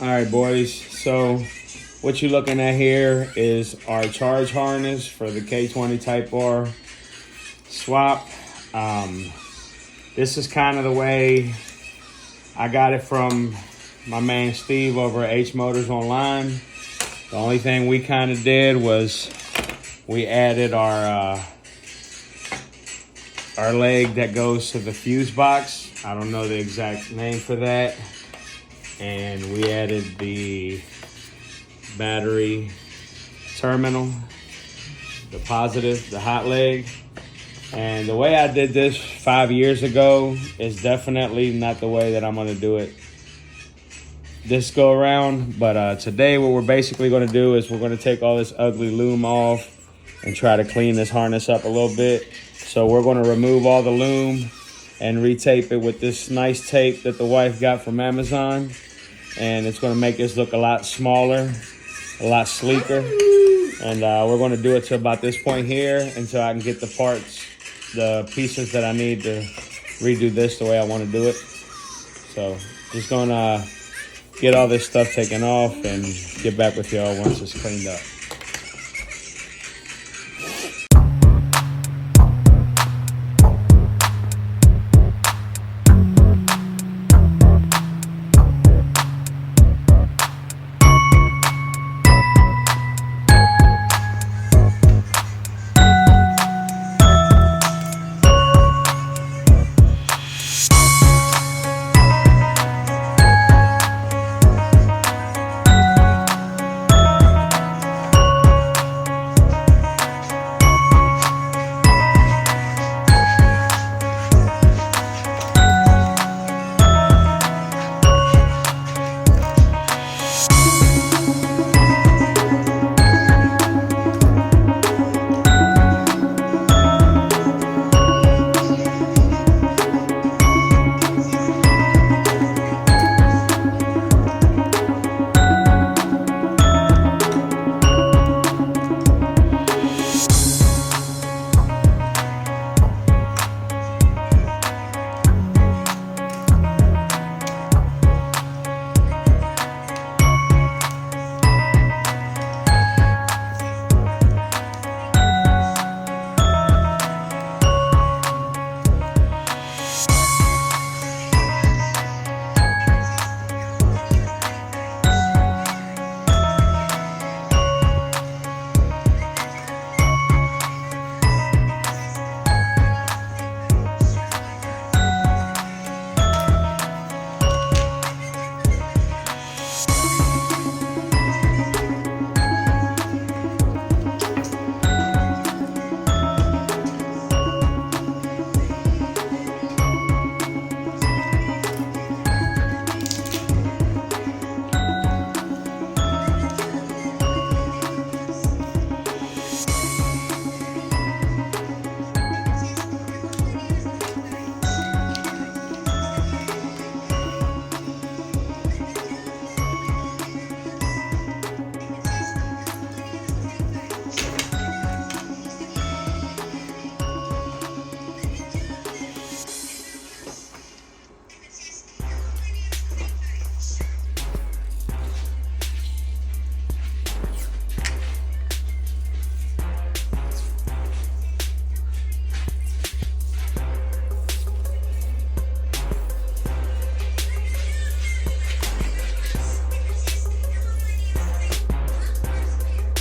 All right, boys. So what you're looking at here is our charge harness for the K20 Type R swap. This is kind of the way I got it from my man Steve over at H Motors Online. The only thing we kind of did was we added our leg that goes to the fuse box. I don't know the exact name for that. And we added the battery terminal, the positive, the hot leg. And the way I did this 5 years ago is definitely not the way that I'm gonna do it this go around. But today what we're basically gonna do is we're gonna take all this ugly loom off and try to clean this harness up a little bit. So we're gonna remove all the loom and retape it with this nice tape that the wife got from Amazon. And it's gonna make this look a lot smaller, a lot sleeker. And we're gonna do it to about this point here until I can get the parts, the pieces that I need to redo this the way I wanna do it. So just gonna get all this stuff taken off and get back with y'all once it's cleaned up.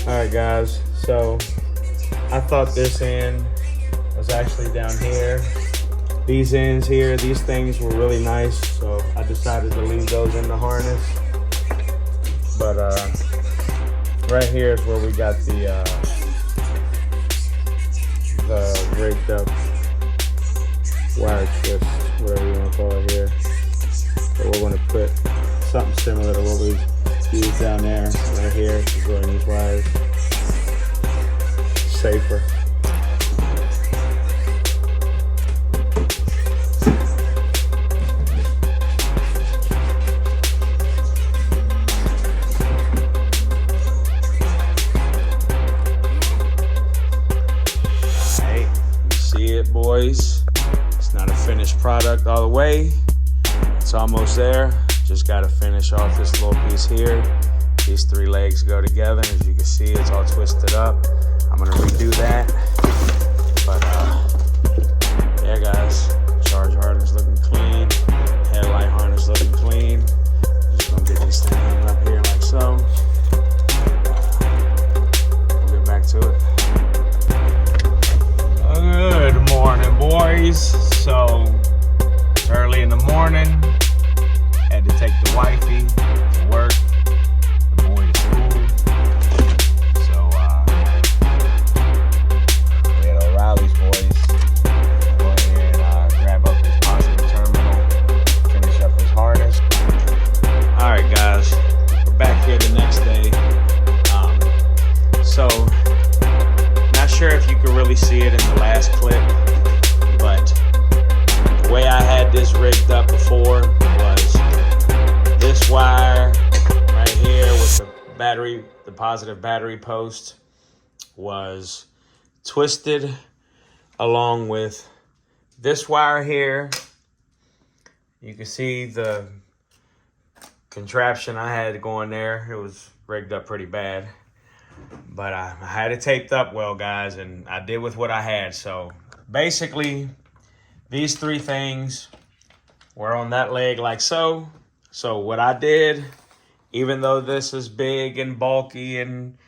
Alright guys, so I thought this end was actually down here. These ends here, these things were really nice, so I decided to leave those in the harness. But right here is where we got the rigged up wire twist, whatever you want to call it here. So we're going to put something similar to what we used down there, right here, to go in these wires. Safer. Alright, you see it, boys. It's not a finished product all the way. It's almost there. Just got to finish off this little piece here. These 3 legs go together. As you can see, it's all twisted up. I'm gonna redo that. But yeah, guys, charge harness looking clean. Headlight harness looking clean. Just gonna get these things hung up here like so. We'll get back to it. Good morning, boys. So it's early in the morning. Had to take the wifey to work, the boy to school. So we at O'Reilly's, boys. Go in here and grab up this positive terminal, finish up his harness. All right, guys, we're back here the next day. So not sure if you could really see it in the last clip, but the way I had this rigged up before was this wire right here with the battery, the positive battery post, was twisted along with this wire here. You can see the contraption I had going there. It was rigged up pretty bad, but I had it taped up well, guys, and I did with what I had. So basically, these 3 things were on that leg like so. So what I did, even though this is big and bulky and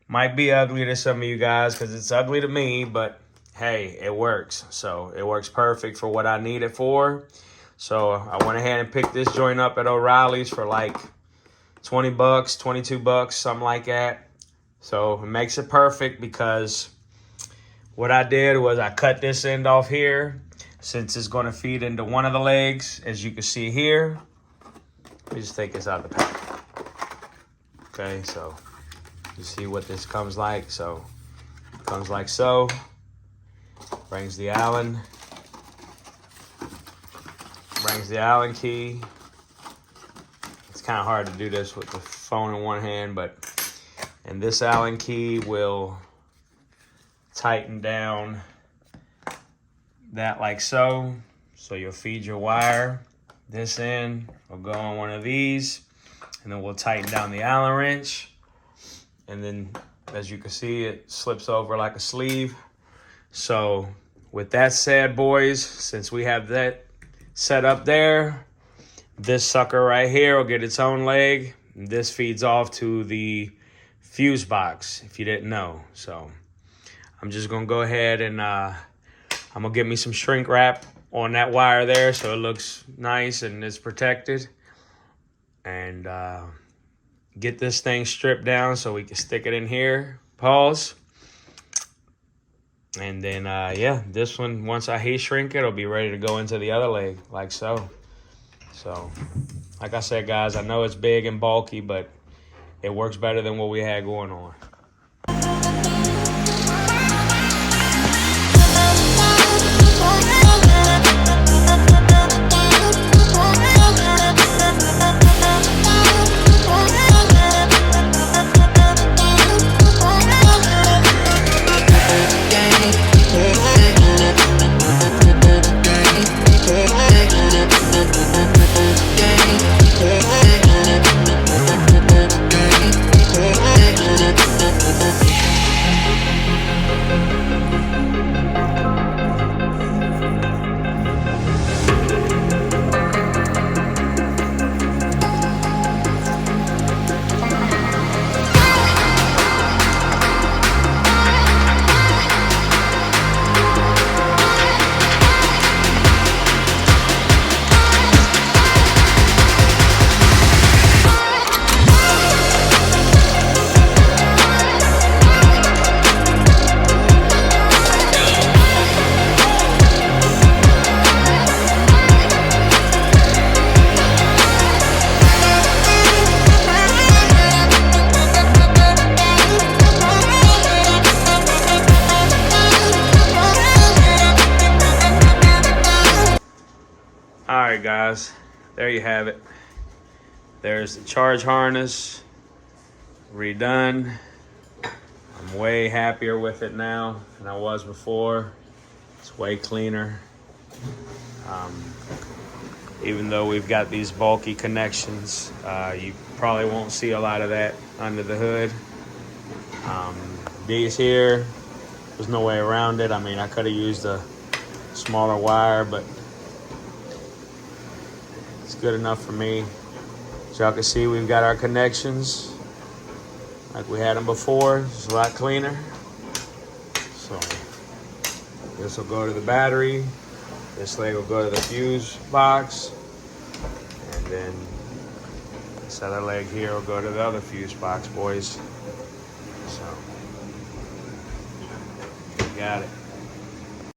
might be ugly to some of you guys, because it's ugly to me, but hey, it works. So it works perfect for what I need it for. So I went ahead and picked this joint up at O'Reilly's for like 20 bucks, 22 bucks, something like that. So it makes it perfect, because what I did was I cut this end off here, since it's going to feed into one of the legs, as you can see here. Let me just take this out of the pack. Okay, so you see what this comes like. So it comes like so. Brings the Allen key. It's kind of hard to do this with the phone in one hand, and this Allen key will tighten down that like so. So you'll feed your wire. This end will go on one of these, and then we'll tighten down the Allen wrench. And then, as you can see, it slips over like a sleeve. So with that said, boys, since we have that set up there, this sucker right here will get its own leg. This feeds off to the fuse box, if you didn't know. So I'm just gonna go ahead and I'm gonna get me some shrink wrap on that wire there so it looks nice and it's protected, and get this thing stripped down so we can stick it in here. Pause. And then yeah, this one, once I heat shrink it, it'll be ready to go into the other leg like so. So like I said, guys, I know it's big and bulky, but it works better than what we had going on. Alright guys, there you have it. There's the charge harness redone. I'm way happier with it now than I was before. It's way cleaner. even though we've got these bulky connections. You probably won't see a lot of that under the hood. These here, there's no way around it. I mean, I could have used a smaller wire, but it's good enough for me. As y'all can see, we've got our connections like we had them before. It's a lot cleaner. So this will go to the battery. This leg will go to the fuse box. And then this other leg here will go to the other fuse box, boys. So, got it.